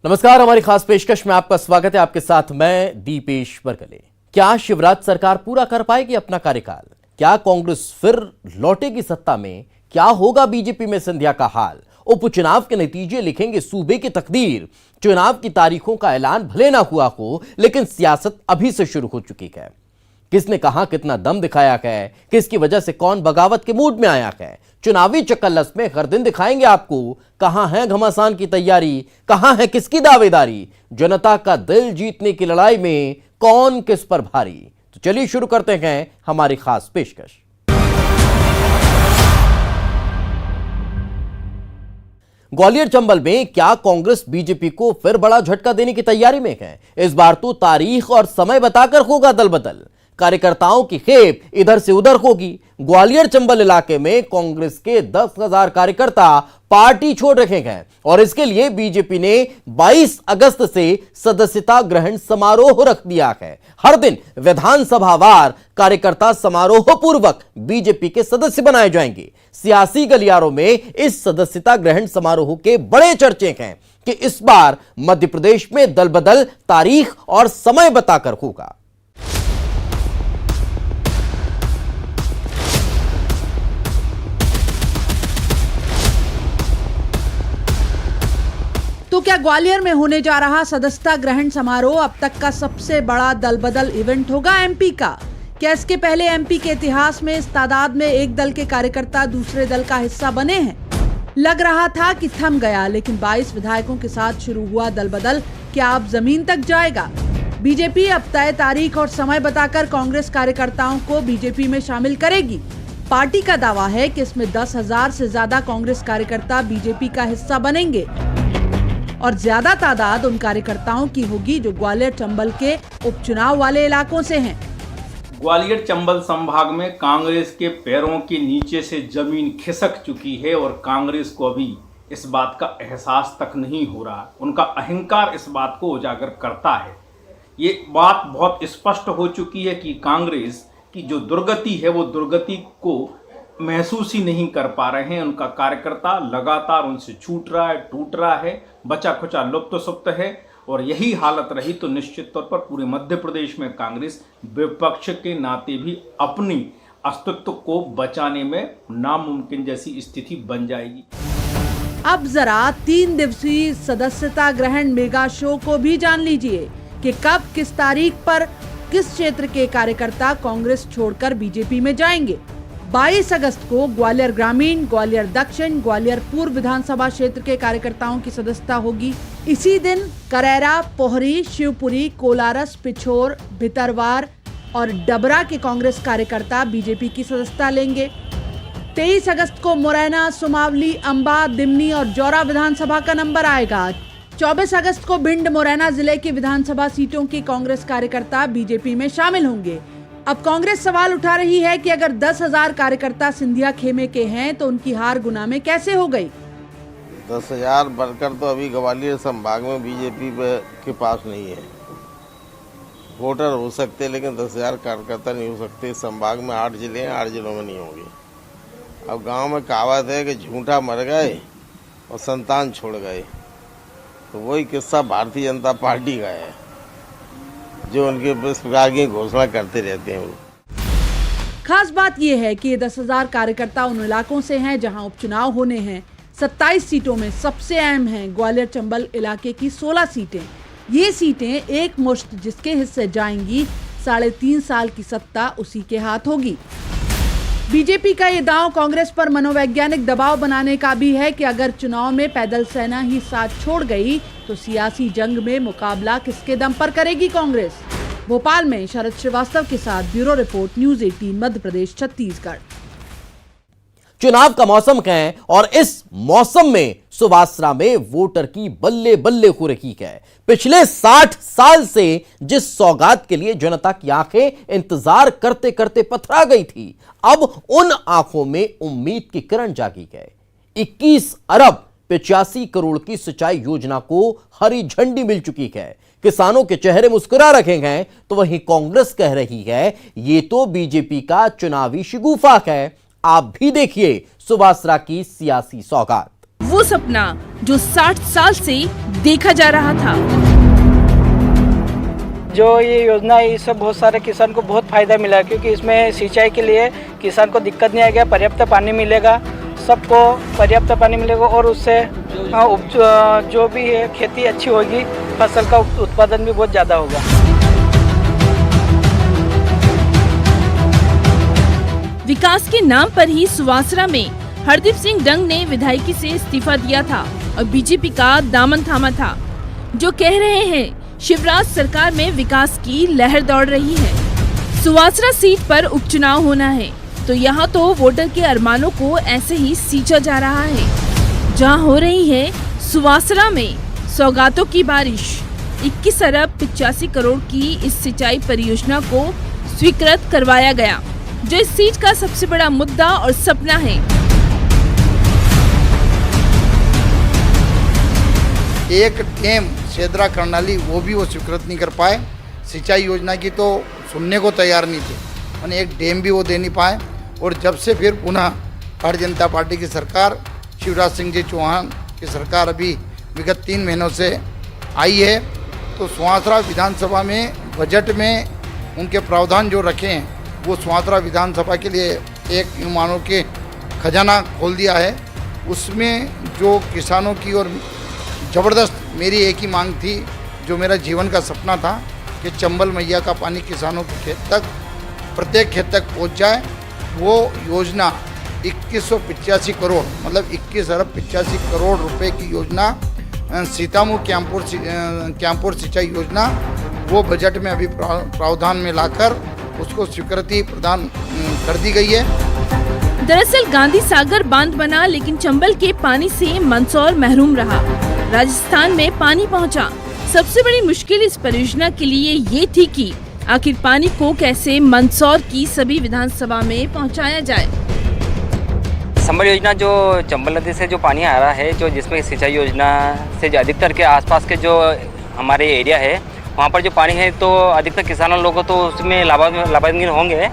नमस्कार, हमारी खास पेशकश में आपका स्वागत है। आपके साथ मैं दीपेश बरगले। क्या शिवराज सरकार पूरा कर पाएगी अपना कार्यकाल? क्या कांग्रेस फिर लौटेगी सत्ता में? क्या होगा बीजेपी में संध्या का हाल? उपचुनाव के नतीजे लिखेंगे सूबे की तकदीर। चुनाव की तारीखों का ऐलान भले ना हुआ हो, लेकिन सियासत अभी से शुरू हो चुकी है। किसने कहां कितना दम दिखाया है, किसकी वजह से कौन बगावत के मूड में आया है, चुनावी चक्करलस में हर दिन दिखाएंगे आपको। कहां है घमासान की तैयारी, कहां है किसकी दावेदारी, जनता का दिल जीतने की लड़ाई में कौन किस पर भारी। तो चलिए शुरू करते हैं हमारी खास पेशकश। ग्वालियर चंबल में क्या कांग्रेस बीजेपी को फिर बड़ा झटका देने की तैयारी में है? इस बार तो तारीख और समय बताकर होगा दल बदल। कार्यकर्ताओं की खेप इधर से उधर होगी। ग्वालियर चंबल इलाके में कांग्रेस के 10,000 कार्यकर्ता पार्टी छोड़ रखे हैं और इसके लिए बीजेपी ने 22 अगस्त से सदस्यता ग्रहण समारोह रख दिया है। हर दिन विधानसभावार कार्यकर्ता समारोह पूर्वक बीजेपी के सदस्य बनाए जाएंगे। सियासी गलियारों में इस सदस्यता ग्रहण समारोह के बड़े चर्चे हैं कि इस बार मध्य प्रदेश में दल बदल तारीख और समय बताकर होगा। तो क्या ग्वालियर में होने जा रहा सदस्यता ग्रहण समारोह अब तक का सबसे बड़ा दल बदल इवेंट होगा एमपी का? क्या इसके पहले एमपी के इतिहास में इस तादाद में एक दल के कार्यकर्ता दूसरे दल का हिस्सा बने हैं? लग रहा था कि थम गया, लेकिन 22 विधायकों के साथ शुरू हुआ दल बदल क्या अब जमीन तक जाएगा? बीजेपी अब तय तारीख और समय बताकर कांग्रेस कार्यकर्ताओं को बीजेपी में शामिल करेगी। पार्टी का दावा है कि इसमें 10,000 से ज्यादा कांग्रेस कार्यकर्ता बीजेपी का हिस्सा बनेंगे और ज्यादा तादाद उन कार्यकर्ताओं की होगी जो ग्वालियर चंबल के उपचुनाव वाले इलाकों से हैं। ग्वालियर चंबल संभाग में कांग्रेस के पैरों के नीचे से जमीन खिसक चुकी है और कांग्रेस को अभी इस बात का एहसास तक नहीं हो रहा। उनका अहंकार इस बात को उजागर करता है। ये बात बहुत स्पष्ट हो चुकी है कि कांग्रेस की जो दुर्गति है वो दुर्गति को महसूस ही नहीं कर पा रहे हैं। उनका कार्यकर्ता लगातार उनसे छूट रहा है, टूट रहा है, बचा खुचा लुप्त सुप्त है और यही हालत रही तो निश्चित तौर पर पूरे मध्य प्रदेश में कांग्रेस विपक्ष के नाते भी अपनी अस्तित्व को बचाने में नामुमकिन जैसी स्थिति बन जाएगी। अब जरा 3 दिवसीय सदस्यता ग्रहण मेगा शो को भी जान लीजिए कि कब किस तारीख पर किस क्षेत्र के कार्यकर्ता कांग्रेस छोड़कर बीजेपी में जाएंगे। 22 अगस्त को ग्वालियर ग्रामीण, ग्वालियर दक्षिण, ग्वालियर पूर्व विधानसभा क्षेत्र के कार्यकर्ताओं की सदस्यता होगी। इसी दिन करैरा, पोहरी, शिवपुरी, कोलारस, पिछोर, भितरवार और डबरा के कांग्रेस कार्यकर्ता बीजेपी की सदस्यता लेंगे। 23 अगस्त को मुरैना, सुमावली, अंबा, दिमनी और जौरा विधानसभा का नंबर आएगा। 24 अगस्त को भिंड, मुरैना जिले की विधानसभा सीटों के कांग्रेस कार्यकर्ता बीजेपी में शामिल होंगे। अब कांग्रेस सवाल उठा रही है कि अगर 10,000 कार्यकर्ता सिंधिया खेमे के हैं तो उनकी हार गुना में कैसे हो गई? 10,000 वर्कर तो अभी ग्वालियर संभाग में बीजेपी के पास नहीं है। वोटर हो सकते लेकिन 10,000 कार्यकर्ता नहीं हो सकते। संभाग में 8 जिले हैं, 8 जिलों में नहीं होंगे। अब गांव में कहावत है कि झूठा मर गए और संतान छोड़ गए, तो वही किस्सा भारतीय जनता पार्टी का है जो उनके इस प्रकार की घोषणा करते रहते हैं। खास बात यह है कि ये 10,000 कार्यकर्ता उन इलाकों से हैं जहां उपचुनाव होने हैं। 27 सीटों में सबसे अहम हैं ग्वालियर चंबल इलाके की 16 सीटें। ये सीटें एक मुश्त जिसके हिस्से जाएंगी, 3.5 साल की सत्ता उसी के हाथ होगी। बीजेपी का ये दांव कांग्रेस पर मनोवैज्ञानिक दबाव बनाने का भी है कि अगर चुनाव में पैदल सेना ही साथ छोड़ गई तो सियासी जंग में मुकाबला किसके दम पर करेगी कांग्रेस। भोपाल में शरद श्रीवास्तव के साथ bureau report, news 18 Madhya Pradesh Chhattisgarh. चुनाव का मौसम है और इस मौसम में सुवासरा में वोटर की बल्ले बल्ले हो रही है। पिछले 60 साल से जिस सौगात के लिए जनता की आंखें इंतजार करते करते पथरा गई थी, अब उन आंखों में उम्मीद की किरण जागी है। 21 अरब 85 करोड़ की सिंचाई योजना को हरी झंडी मिल चुकी है। किसानों के चेहरे मुस्कुरा रखे हैं, तो वहीं कांग्रेस कह रही है ये तो बीजेपी का चुनावी शिगुफा है। आप भी देखिए सुवासरा की सियासी सौगात। वो सपना जो 60 साल से देखा जा रहा था। जो ये योजना है इससे बहुत सारे किसान को बहुत फायदा मिला, क्योंकि इसमें सिंचाई के लिए किसान को दिक्कत नहीं आएगा, पर्याप्त पानी मिलेगा, सबको पर्याप्त पानी मिलेगा और उससे जो भी है खेती अच्छी होगी, फसल का उत्पादन भी बहुत ज़्यादा होगा। विकास के नाम पर ही सुवासरा में हरदीप सिंह डंग ने विधायकी से इस्तीफा दिया था और बीजेपी का दामन थामा था। जो कह रहे हैं शिवराज सरकार में विकास की लहर दौड़ रही है। सुवासरा सीट पर उपचुनाव होना है तो यहाँ तो वोटर के अरमानों को ऐसे ही सींचा जा रहा है। जहाँ हो रही है सुवासरा में सौगातों की बारिश। 21 अरब 85 करोड़ की इस सिंचाई परियोजना को स्वीकृत करवाया गया, जो इस सीट का सबसे बड़ा मुद्दा और सपना है। एक डैम शेदरा कर्णाली वो भी वो स्वीकृत नहीं कर पाए। सिंचाई योजना की तो सुनने को तैयार नहीं थे, उन्हें एक डैम भी वो दे नहीं पाए। और जब से फिर पुनः भारतीय जनता पार्टी की सरकार, शिवराज सिंह जी चौहान की सरकार अभी विगत 3 महीनों से आई है, तो सुवासरा विधानसभा में बजट में उनके प्रावधान जो रखे हैं वो सुवासरा विधानसभा के लिए एक मानो के खजाना खोल दिया है। उसमें जो किसानों की और ज़बरदस्त मेरी एक ही मांग थी, जो मेरा जीवन का सपना था कि चंबल मैया का पानी किसानों के खेत तक, प्रत्येक खेत तक पहुंच जाए। वो योजना 2185 करोड़ मतलब 21 अरब 85 करोड़ रुपए की योजना सीतामऊ कैंपुर सिंचाई योजना, वो बजट में अभी प्रावधान में लाकर उसको स्वीकृति प्रदान कर दी गई है। दरअसल गांधी सागर बांध बना, लेकिन चंबल के पानी से मंदसौर महरूम रहा। राजस्थान में पानी पहुंचा। सबसे बड़ी मुश्किल इस परियोजना के लिए ये थी कि आखिर पानी को कैसे मंदसौर की सभी विधानसभा में पहुंचाया जाए। संबल योजना जो चंबल नदी से जो पानी आ रहा है, जो जिसमें सिंचाई योजना से जो अधिकतर के आसपास के जो हमारे एरिया है वहाँ पर जो पानी है, तो अधिकतर किसानों लोगों तो उसमें लाभान्वित होंगे।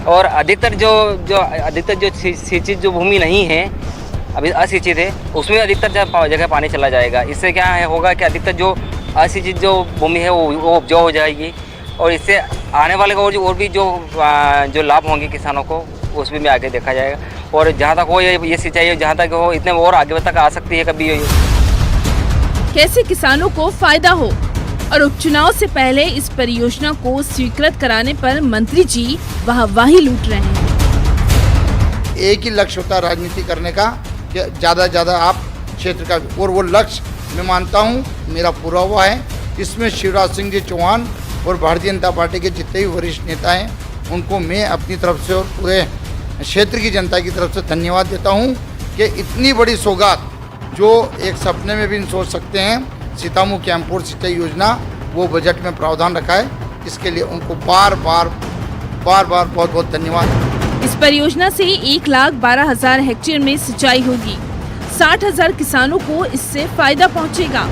और अधिकतर जो सिंचित जो भूमि नहीं है, अभी असिंचित है, उसमें अधिकतर जगह पानी चला जाएगा। इससे क्या है होगा कि अधिकतर जो असिंचित जो भूमि है वो उपजाऊ हो जाएगी और इससे आने वाले और भी जो लाभ होंगे किसानों को, उसमें भी आगे देखा जाएगा। और जहाँ तक हो ये सिंचाई जहाँ तक हो इतने और आगे तक आ सकती है कभी। कैसे किसानों को फायदा हो और उपचुनाव से पहले इस परियोजना को स्वीकृत कराने पर मंत्री जी वाहवाही लूट रहे हैं। एक ही लक्ष्य होता है राजनीति करने का कि ज़्यादा से ज़्यादा आप क्षेत्र का, और वो लक्ष्य मैं मानता हूँ मेरा पूरा हुआ है। इसमें शिवराज सिंह जी चौहान और भारतीय जनता पार्टी के जितने भी वरिष्ठ नेता हैं उनको मैं अपनी तरफ से और पूरे क्षेत्र की जनता की तरफ से धन्यवाद देता हूँ कि इतनी बड़ी सौगात जो एक सपने में भी नहीं सोच सकते हैं, सीतामऊ कैंपुर सिंचाई योजना वो बजट में प्रावधान रखा है। इसके लिए उनको बार बार बहुत बहुत धन्यवाद। इस परियोजना से 1,12,000 हेक्टेयर में सिंचाई होगी। 60,000 किसानों को इससे फायदा पहुंचेगा।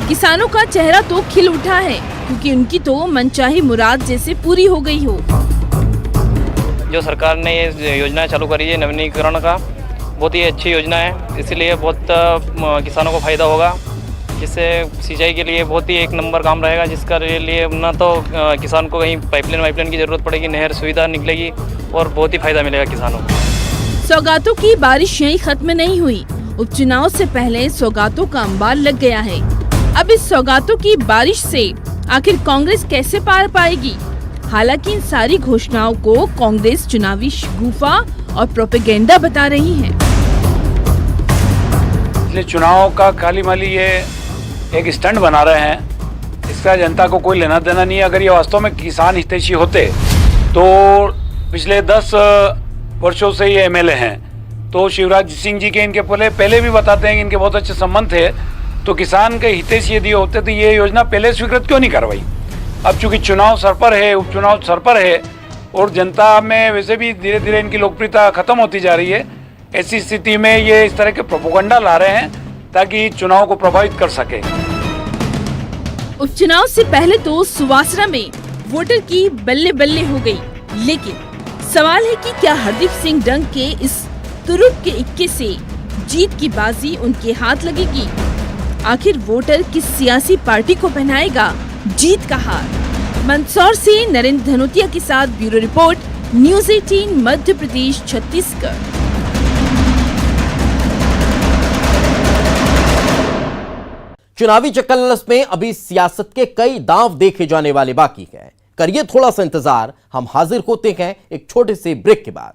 किसानों का चेहरा तो खिल उठा है, क्योंकि उनकी तो मनचाही मुराद जैसे पूरी हो गई हो। जो सरकार ने ये योजना चालू करी है नवीनीकरण का, बहुत ही अच्छी योजना है। इसीलिए बहुत किसानों को फायदा होगा, जिससे सिंचाई के लिए बहुत ही एक नंबर काम रहेगा। जिसका लिए ना तो किसान को कहीं पाइपलाइन की जरूरत पड़ेगी, नहर सुविधा निकलेगी और बहुत ही फायदा मिलेगा किसानों को। सौगातों की बारिश यहीं खत्म नहीं हुई। उपचुनाव से पहले सौगातों का अंबार लग गया है। अब इस सौगातों की बारिश से आखिर कांग्रेस कैसे पार पाएगी? हालांकि इन सारी घोषणाओं को कांग्रेस चुनावी शगुफा और प्रोपेगेंडा बता रही है। इसलिए चुनाव का काली माली ये एक स्टंट बना रहे हैं। इसका जनता को कोई लेना देना नहीं है। अगर ये वास्तव में किसान हितैषी होते तो पिछले 10 वर्षों से ये एमएलए हैं, तो शिवराज सिंह जी के इनके पहले भी बताते हैं कि इनके बहुत अच्छे संबंध थे। तो किसान के हितैषी यदि होते तो ये योजना पहले स्वीकृत क्यों नहीं करवाई? अब चूंकि चुनाव सर पर है, उपचुनाव सर पर है और जनता में वैसे भी धीरे धीरे इनकी लोकप्रियता खत्म होती जा रही है, ऐसी स्थिति में ये इस तरह के प्रोपेगेंडा ला रहे हैं ताकि चुनाव को प्रभावित कर सके। उपचुनाव से पहले तो सुवासरा में वोटर की बल्ले बल्ले हो गई, लेकिन सवाल है कि क्या हरदीप सिंह डंग के इस तुरुप के इक्के से जीत की बाजी उनके हाथ लगेगी। आखिर वोटर किस सियासी पार्टी को पहनाएगा जीत का हार। मंदसौर से नरेंद्र धनोतिया के साथ bureau report, news 18 Madhya Pradesh Chhattisgarh. चुनावी चक्करलस में अभी सियासत के कई दांव देखे जाने वाले बाकी हैं। करिए थोड़ा सा इंतजार, हम हाजिर होते हैं एक छोटे से ब्रेक के बाद।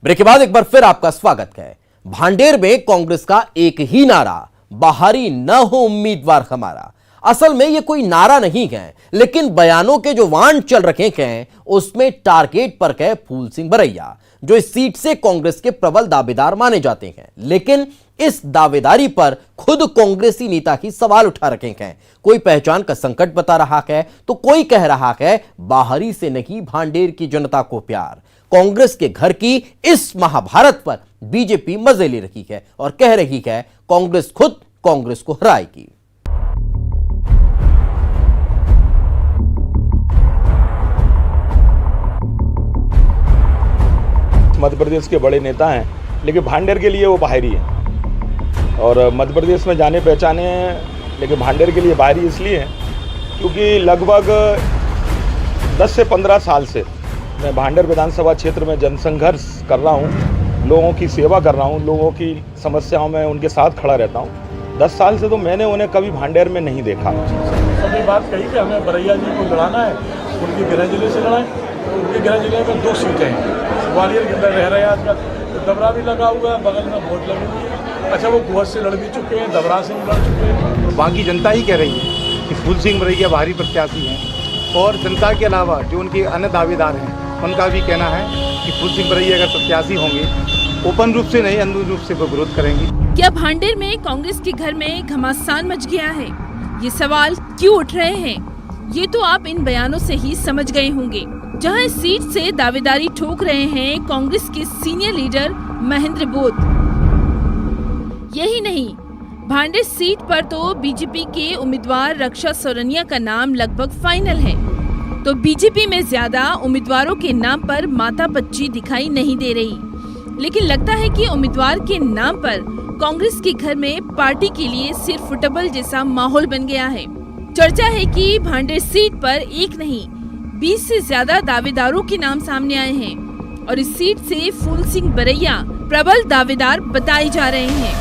ब्रेक के बाद एक बार फिर आपका स्वागत है। भांडेर में कांग्रेस का एक ही नारा, बाहरी न हो उम्मीदवार हमारा। असल में ये कोई नारा नहीं है, लेकिन बयानों के जो वांड चल रखे हैं उसमें टारगेट पर है फूल सिंह बरैया, जो इस सीट से कांग्रेस के प्रबल दावेदार माने जाते हैं। लेकिन इस दावेदारी पर खुद कांग्रेसी नेता ही सवाल उठा रखे हैं। कोई पहचान का संकट बता रहा है तो कोई कह रहा है बाहरी से नहीं भांडेर की जनता को प्यार। कांग्रेस के घर की इस महाभारत पर बीजेपी मजे ले रही है और कह रही है कांग्रेस खुद कांग्रेस को हराएगी। मध्य प्रदेश के बड़े नेता हैं, लेकिन भांडेर के लिए वो बाहरी हैं और मध्य प्रदेश में जाने पहचाने हैं, लेकिन भांडेर के लिए बाहरी इसलिए हैं क्योंकि लगभग 10 से 15 साल से मैं भांडेर विधानसभा क्षेत्र में जनसंघर्ष कर रहा हूँ, लोगों की सेवा कर रहा हूँ, लोगों की समस्याओं में उनके साथ खड़ा रहता हूँ। 10 साल से तो मैंने उन्हें कभी भांडेर में नहीं देखा। सभी बात कही कि हमें बरैया जी को लड़ाना है, उनके गृह जिले से लड़ाएं। उनके गृह जिले में 2 सीटें हैं, ग्वालियर के अंदर रह रहे हैं आजकल, तो दबरा भी लगा हुआ है, बगल में वोट लगी हुई है। अच्छा, वो कुहत से लड़ भी चुके हैं, दबरा से लड़ चुके हैं। वहाँ की जनता ही कह रही है कि फूल सिंह बरैया बाहरी प्रत्याशी हैं और जनता के अलावा जो उनके अन्य दावेदार हैं उनका भी कहना है कि फूल सिंह बरैया अगर प्रत्याशी होंगे ओपन रूप से नहीं अंदर रूप से वो विरोध करेंगे। क्या भांडेर में कांग्रेस के घर में घमासान मच गया है? ये सवाल क्यों उठ रहे हैं? ये तो आप इन बयानों से ही समझ गए होंगे। जहां इस सीट से दावेदारी ठोक रहे हैं कांग्रेस के सीनियर लीडर महेंद्र बोध। यही नहीं, भांडेर सीट पर तो बीजेपी के उम्मीदवार रक्षा सोरनिया का नाम लगभग फाइनल है। तो बीजेपी में ज्यादा उम्मीदवारों के नाम पर माता बच्ची दिखाई नहीं दे रही। लेकिन लगता है कि उम्मीदवार के नाम पर कांग्रेस के घर में पार्टी के लिए सिर्फ फुटबॉल जैसा माहौल बन गया है। चर्चा है कि भांडेर सीट पर एक नहीं 20 से ज्यादा दावेदारों के नाम सामने आए हैं और इस सीट से फूल सिंह बरैया प्रबल दावेदार बताए जा रहे हैं।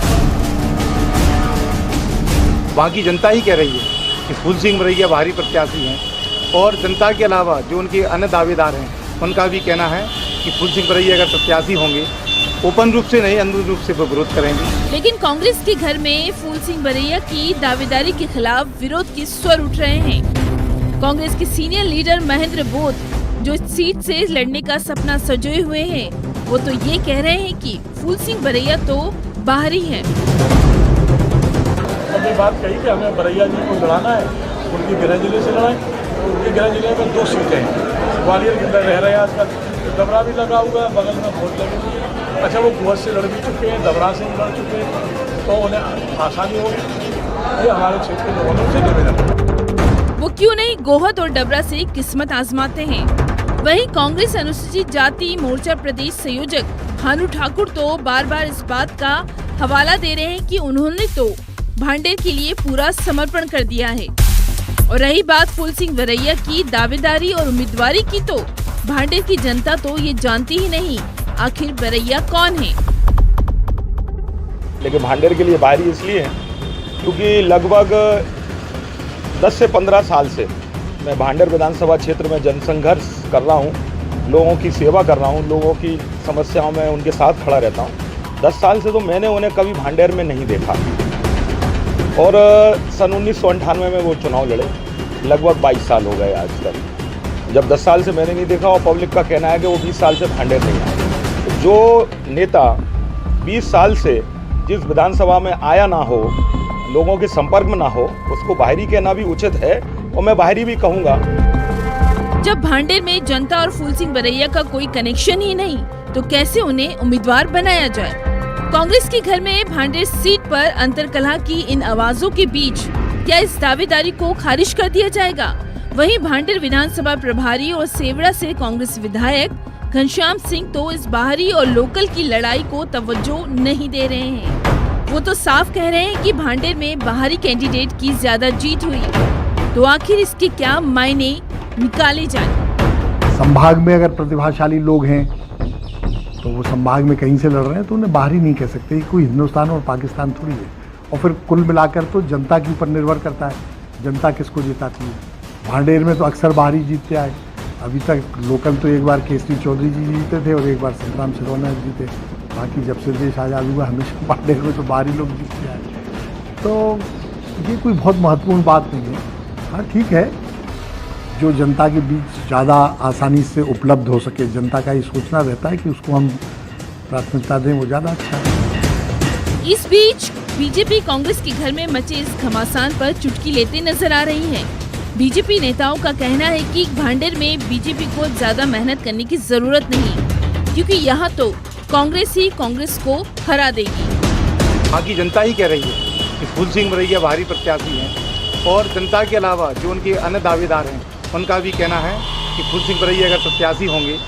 वहाँ की जनता ही कह रही है कि फूल सिंह बरैया बाहरी प्रत्याशी हैं और जनता के अलावा जो उनके अन्य दावेदार हैं उनका भी कहना है कि फूल सिंह बरैया अगर प्रत्याशी होंगे ओपन रूप से नहीं अंदर रूप से वो विरोध करेंगे। लेकिन कांग्रेस के घर में फूल सिंह बरैया की दावेदारी के खिलाफ विरोध के स्वर उठ रहे हैं। कांग्रेस के सीनियर लीडर महेंद्र बोध, जो इस सीट से लड़ने का सपना सजोए हुए हैं, वो तो ये कह रहे हैं कि फूल सिंह बरैया तो बाहरी हैं। सभी बात कही कि हमें बरैया जी को लड़ाना है, उनके गृह जिले से लड़ाएं। उनके गृह जिले में 2 सीटें हैं, ग्वालियर के अंदर रह रहे हैं आजकल, तो दबरा भी लगा हुआ है, बगल में वोट लगी हुई है। अच्छा, वो कुहत से लड़ भी चुके हैं, दबरा से लड़ चुके हैं, तो उन्हें आसानी होगी। ये हमारे क्षेत्र के लोगों से निवेदन। वो क्यों नहीं गोहद और डबरा से किस्मत आजमाते हैं। वहीं कांग्रेस अनुसूचित जाति मोर्चा प्रदेश संयोजक भानु ठाकुर तो बार बार इस बात का हवाला दे रहे हैं कि उन्होंने तो भांडेर के लिए पूरा समर्पण कर दिया है। और रही बात फूल सिंह बरैया की दावेदारी और उम्मीदवारी की, तो भांडेर की जनता तो ये जानती ही नहीं आखिर बरैया कौन है। लेकिन भांडेर के लिए बाहरी इसलिए हैं क्योंकि लगभग 10 से 15 साल से मैं भांडेर विधानसभा क्षेत्र में जनसंघर्ष कर रहा हूँ, लोगों की सेवा कर रहा हूँ, लोगों की समस्याओं में उनके साथ खड़ा रहता हूँ। 10 साल से तो मैंने उन्हें कभी भांडेर में नहीं देखा और सन 1998 में वो चुनाव लड़े, लगभग 22 साल हो गए आज तक। जब 10 साल से मैंने नहीं देखा और पब्लिक का कहना है कि वो 20 साल से भांडेर नहीं आए। तो जो नेता 20 साल से जिस विधानसभा में आया ना हो, लोगों के संपर्क में ना हो, उसको बाहरी कहना भी उचित है और मैं बाहरी भी कहूँगा। जब भांडेर में जनता और फूल सिंह बरैया का कोई कनेक्शन ही नहीं, तो कैसे उन्हें उम्मीदवार बनाया जाए? कांग्रेस के घर में भांडेर सीट पर अंतरकलह की इन आवाजों के बीच क्या इस दावेदारी को खारिज कर दिया जाएगा? वहीं भांडेर विधानसभा प्रभारी और सेवड़ा से कांग्रेस विधायक घनश्याम सिंह तो इस बाहरी और लोकल की लड़ाई को तवज्जो नहीं दे रहे हैं। वो तो साफ कह रहे हैं कि भांडेर में बाहरी कैंडिडेट की ज्यादा जीत हुई। तो आखिर इसके क्या मायने निकाले जाए? संभाग में अगर प्रतिभाशाली लोग हैं तो वो संभाग में कहीं से लड़ रहे हैं तो उन्हें बाहरी नहीं कह सकते। कोई हिंदुस्तान और पाकिस्तान थोड़ी है। और फिर कुल मिलाकर तो जनता के ऊपर निर्भर करता है, जनता किसको जिताती है। भांडेर में तो अक्सर बाहरी जीतते आए। अभी तक लोकल तो एक बार केसरी चौधरी जी जीते थे और एक बार संतराम सिरोना जीते। बाकी जब से देश आज़ाद हुआ हमेशा भांडेर में तो बाहरी लोग जीतते आए। तो ये कोई बहुत महत्वपूर्ण बात नहीं है। हाँ ठीक है, जो जनता के बीच ज़्यादा आसानी से उपलब्ध हो सके, जनता का ये सोचना रहता है कि उसको हम प्राथमिकता दें, वो ज़्यादा अच्छा है। इस बीच बीजेपी कांग्रेस के घर में मचे इस घमासान पर चुटकी लेते नजर आ रही है। बीजेपी नेताओं का कहना है कि भांडेर में बीजेपी को ज्यादा मेहनत करने की जरूरत नहीं, क्योंकि यहाँ तो कांग्रेस ही कांग्रेस को हरा देगी। बाकी जनता ही कह रही है कि फूल सिंह बरैया भारी प्रत्याशी हैं और जनता के अलावा जो उनके अन्य दावेदार हैं उनका भी कहना है कि फूल सिंह बरैया अगर प्रत्याशी होंगे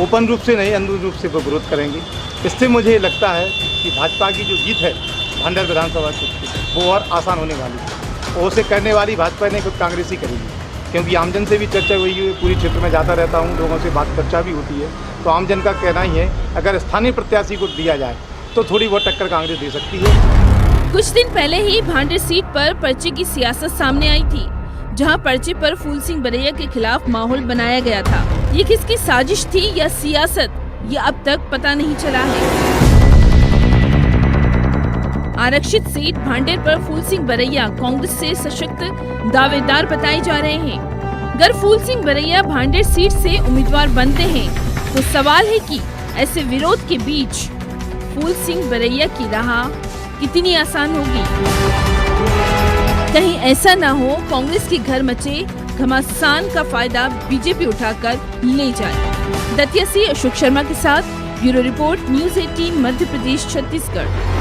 ओपन रूप से नहीं अंदरूनी रूप से वो विरोध करेंगे। इससे मुझे लगता है कि भाजपा की जो जीत है भांडेर विधानसभा सीट वो और आसान होने वाली है और उसे करने वाली भाजपा ने खुद कांग्रेस ही करेगी, क्योंकि आमजन से भी चर्चा हुई है। पूरी क्षेत्र में जाता रहता हूँ, लोगों से बात चर्चा भी होती है, तो आमजन का कहना ही है अगर स्थानीय प्रत्याशी को दिया जाए तो थोड़ी बहुत टक्कर कांग्रेस दे सकती है। कुछ दिन पहले ही भांडेर सीट पर पर्चे की सियासत सामने आई थी, जहां पर्चे पर फूल सिंह बरैया के खिलाफ माहौल बनाया गया था। ये किसकी साजिश थी या सियासत, ये अब तक पता नहीं चला है। आरक्षित सीट भांडेर पर फूल सिंह बरैया कांग्रेस से सशक्त दावेदार बताए जा रहे हैं। अगर फूल सिंह बरैया भांडेर सीट से उम्मीदवार बनते हैं तो सवाल है कि ऐसे विरोध के बीच फूल सिंह बरैया की राह कितनी आसान होगी। कहीं ऐसा ना हो कांग्रेस के घर मचे घमासान का फायदा बीजेपी उठाकर ले जाए। दतिया से अशोक शर्मा के साथ bureau report, news 18 Madhya Pradesh Chhattisgarh.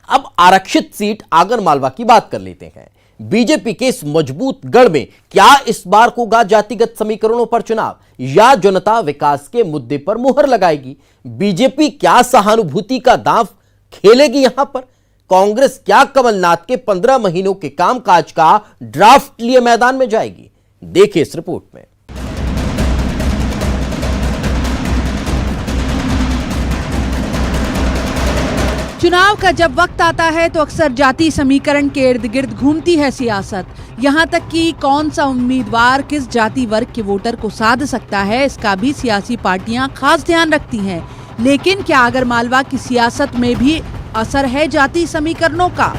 अब आरक्षित सीट आगर मालवा की बात कर लेते हैं। बीजेपी के इस मजबूत गढ़ में क्या इस बार होगा जातिगत समीकरणों पर चुनाव या जनता विकास के मुद्दे पर मुहर लगाएगी? बीजेपी क्या सहानुभूति का दांव खेलेगी? यहां पर कांग्रेस क्या कमलनाथ के 15 महीनों के कामकाज का ड्राफ्ट लिए मैदान में जाएगी? देखिए इस रिपोर्ट में। चुनाव का जब वक्त आता है तो अक्सर जाति समीकरण के इर्द गिर्द घूमती है सियासत। यहाँ तक कि कौन सा उम्मीदवार किस जाति वर्ग के वोटर को साध सकता है, इसका भी सियासी पार्टियां खास ध्यान रखती हैं। लेकिन क्या आगर मालवा की सियासत में भी असर है जाति समीकरणों का?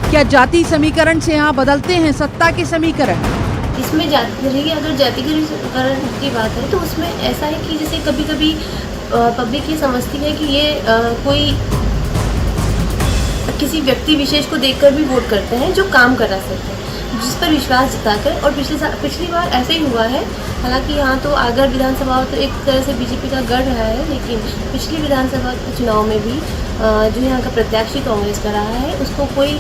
क्या जाति समीकरण से यहाँ बदलते हैं सत्ता के समीकरण? इसमें अगर जातिगत की बात है तो उसमें ऐसा है कि जैसे कभी कभी पब्लिक ये समझती है कि ये कोई किसी व्यक्ति विशेष को देखकर भी वोट करते हैं जो काम कर रहा सकते हैं, जिस पर विश्वास जताकर। और पिछली बार ऐसे ही हुआ है। हालांकि यहाँ तो आगर विधानसभा तो एक तरह से बीजेपी का गढ़ रहा है, लेकिन पिछली विधानसभा के चुनाव में भी जो यहाँ का प्रत्याशी कांग्रेस का रहा है उसको कोई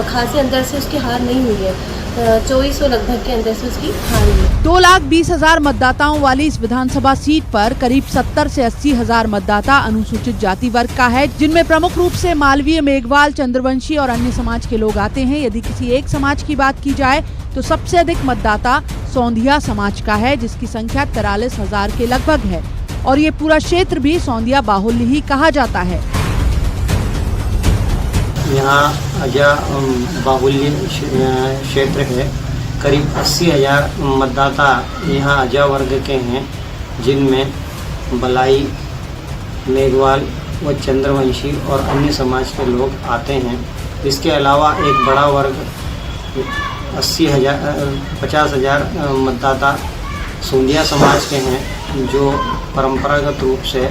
खासी अंदर से उसकी हार नहीं हुई है। 2400 लगभग के अंदर से उसकी हार हुई। 2,20,000 मतदाताओं वाली इस विधानसभा सीट पर करीब 70 से 80 हजार मतदाता अनुसूचित जाति वर्ग का है, जिनमें प्रमुख रूप से मालवीय, मेघवाल, चंद्रवंशी और अन्य समाज के लोग आते हैं। यदि किसी एक समाज की बात की जाए तो सबसे अधिक मतदाता सौंधिया समाज का है, जिसकी संख्या 43,000 के लगभग है और ये पूरा क्षेत्र भी सौंधिया बाहुल्य ही कहा जाता है। यहाँ अजा बाहुल्य क्षेत्र है। करीब 80,000 मतदाता यहाँ अजा वर्ग के हैं, जिनमें बलाई, मेघवाल व चंद्रवंशी और अन्य समाज के लोग आते हैं। इसके अलावा एक बड़ा वर्ग 50,000 मतदाता सोंधिया समाज के हैं, जो परंपरागत रूप से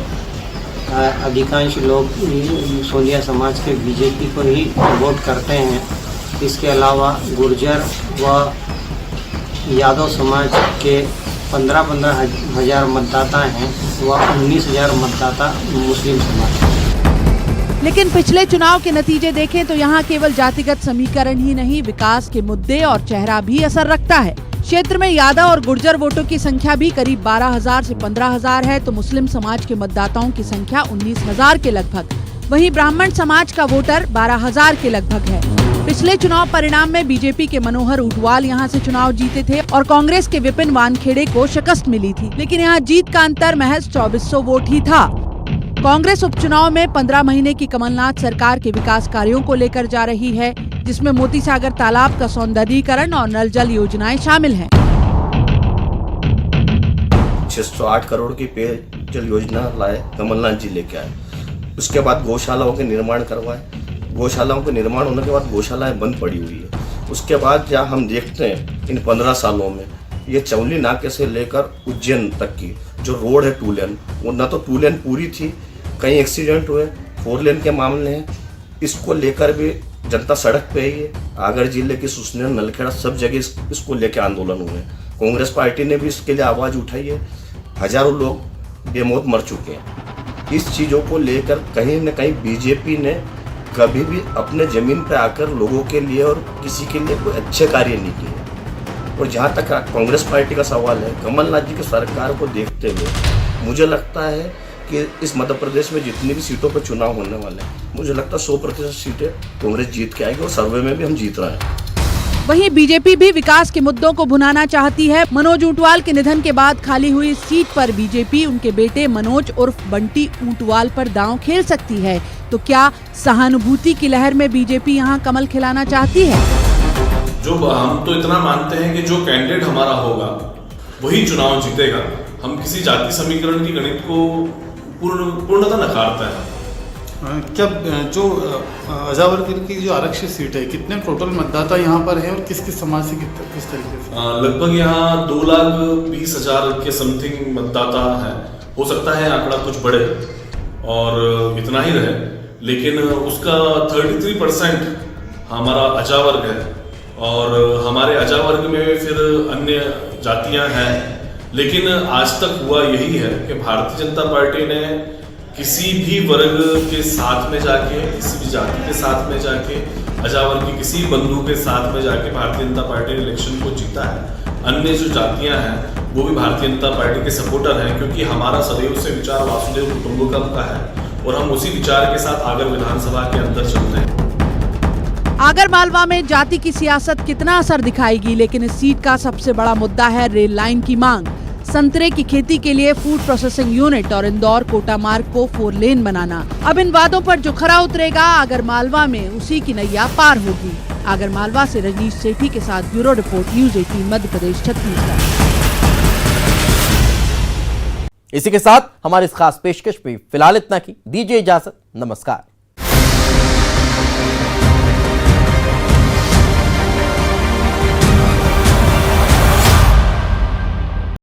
अधिकांश लोग सोंधिया समाज के बीजेपी को ही वोट करते हैं। इसके अलावा गुर्जर व यादव समाज के 15 हजार मतदाता हैं, वह 19,000 मतदाता मुस्लिम समाज। लेकिन पिछले चुनाव के नतीजे देखें तो यहाँ केवल जातिगत समीकरण ही नहीं, विकास के मुद्दे और चेहरा भी असर रखता है। क्षेत्र में यादव और गुर्जर वोटों की संख्या भी करीब 12,000 से 15,000 है, तो मुस्लिम समाज के मतदाताओं की संख्या 19,000 के लगभग। वहीं ब्राह्मण समाज का वोटर 12,000 के लगभग है। पिछले चुनाव परिणाम में बीजेपी के मनोहर ऊंटवाल यहां से चुनाव जीते थे और कांग्रेस के विपिन वानखेड़े को शिकस्त मिली थी, लेकिन यहां जीत का अंतर महज 2400 वोट ही था। कांग्रेस उपचुनाव में 15 महीने की कमलनाथ सरकार के विकास कार्यों को लेकर जा रही है, जिसमें मोती सागर तालाब का सौंदर्यीकरण और नल जल योजनाएं शामिल हैं। 608 करोड़ की पेयजल योजना लाए कमलनाथ जी लेके आए। उसके बाद गौशालाओं के निर्माण करवाए। गौशालाओं के निर्माण होने के बाद गौशालाएं बंद पड़ी हुई है। उसके बाद जहाँ हम देखते हैं इन 15 सालों में ये चौली नाके से लेकर उज्जैन तक की जो रोड है 2 लेन, वो न तो 2 लेन पूरी थी, कई एक्सीडेंट हुए, 4 लेन के मामले हैं। इसको लेकर भी जनता सड़क पे ही है। आगर जिले की सुसनेर, नलखेड़ा सब जगह इसको लेकर आंदोलन हुए। कांग्रेस पार्टी ने भी इसके लिए आवाज़ उठाई है। हजारों लोग बेमौत मर चुके हैं। इस चीज़ों को लेकर कहीं न कहीं बीजेपी ने कभी भी अपने ज़मीन पे आकर लोगों के लिए और किसी के लिए कोई अच्छे कार्य नहीं किए। और जहाँ तक कांग्रेस पार्टी का सवाल है, कमलनाथ जी की सरकार को देखते हुए मुझे लगता है कि इस मध्य प्रदेश में जितनी भी सीटों पर चुनाव होने वाले हैं, मुझे लगता है 100% सीटें कांग्रेस जीत के आएगी और सर्वे में भी हम जीत रहे हैं। वहीं बीजेपी भी विकास के मुद्दों को भुनाना चाहती है। मनोज ऊंटवाल के निधन के बाद खाली हुई इस सीट पर बीजेपी उनके बेटे मनोज उर्फ बंटी ऊंटवाल पर दांव खेल सकती है। तो क्या सहानुभूति की लहर में बीजेपी यहां कमल खिलाना चाहती है? जो हम तो इतना मानते हैं कि जो कैंडिडेट हमारा होगा वही चुनाव जीतेगा। हम किसी जाति समीकरण की गणित को पूर्णतः नकारते हैं। क्या जो अजावर्ग की जो आरक्षित सीट है, कितने टोटल मतदाता यहाँ पर हैं और किस किस समाज से किस तरीके से? लगभग यहाँ 2,20,000 के समथिंग मतदाता हैं। हो सकता है आंकड़ा कुछ बढ़े और इतना ही रहे, लेकिन उसका 33% हमारा अजावर्ग है और हमारे अजावर्ग में फिर अन्य जातियां हैं। लेकिन आज तक हुआ यही है कि भारतीय जनता पार्टी ने किसी भी वर्ग के साथ में जाके, किसी भी जाति के साथ में जाके, अजावर्ग की किसी बंधु के साथ में जाके भारतीय जनता पार्टी ने इलेक्शन को जीता है। अन्य जो जातियां हैं वो भी भारतीय जनता पार्टी के सपोर्टर हैं, क्योंकि हमारा सदैव से विचार वासुदेव कुटुंबकम का है और हम उसी विचार के साथ आगर विधानसभा के अंदर चलते हैं। आगर मालवा में जाति की सियासत कितना असर दिखाएगी, लेकिन इस सीट का सबसे बड़ा मुद्दा है रेल लाइन की मांग। संतरे की खेती के लिए फूड प्रोसेसिंग यूनिट और इंदौर कोटा मार्ग को 4 लेन बनाना। अब इन वादों पर जो खरा उतरेगा आगर मालवा में उसी की नैया पार होगी। आगर मालवा से रजनीश सेठी के साथ bureau report, news 18 Madhya Pradesh, Chhattisgarh. इसी के साथ हमारे इस खास पेशकश में फिलहाल इतना ही। दीजिए इजाजत, नमस्कार।